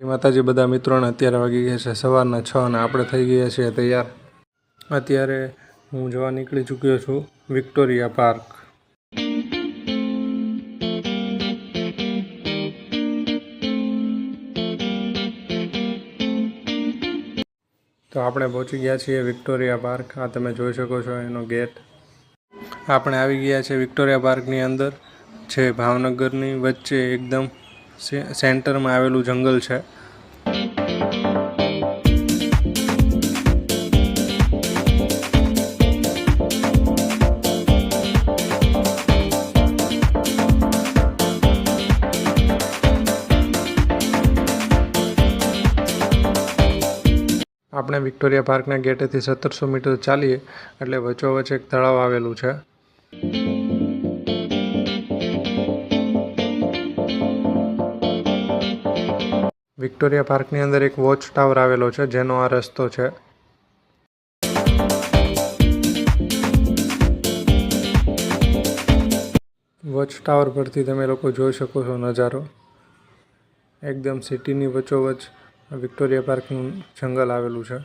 જય માતાજી બધા મિત્રોને અત્યારે વાગી ગયા છે સવારના 6 અને આપણે થઈ ગયા છીએ તૈયાર। અત્યારે હું જવા નીકળી ચૂક્યો છું વિક્ટોરિયા પાર્ક। તો આપણે પહોંચી ગયા છીએ વિક્ટોરિયા પાર્ક। આ તમે જોઈ શકો છો એનો ગેટ। આપણે આવી ગયા છે વિક્ટોરિયા પાર્કની અંદર છે ભાવનગરની વચ્ચે એકદમ સેન્ટરમાં આવેલું જંગલ છે। આપણે વિક્ટોરિયા પાર્કના ગેટેથી 1700 મીટર ચાલીએ એટલે વચ્ચોવચ્ચ એક તળાવ આવેલું છે। વિક્ટોરિયા પાર્કની અંદર એક વોચ ટાવર આવેલો છે જેનો આ રસ્તો છે। વોચ ટાવર પરથી તમે લોકો જોઈ શકો છો નજારો। એકદમ સિટીની વચ્ચોવચ્ચ વિક્ટોરિયા પાર્કનું જંગલ આવેલું છે।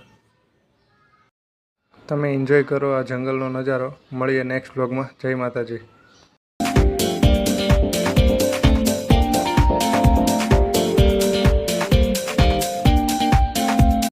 તમે એન્જોય કરો આ જંગલનો નજારો। મળીએ નેક્સ્ટ વ્લોગમાં। જય માતાજી।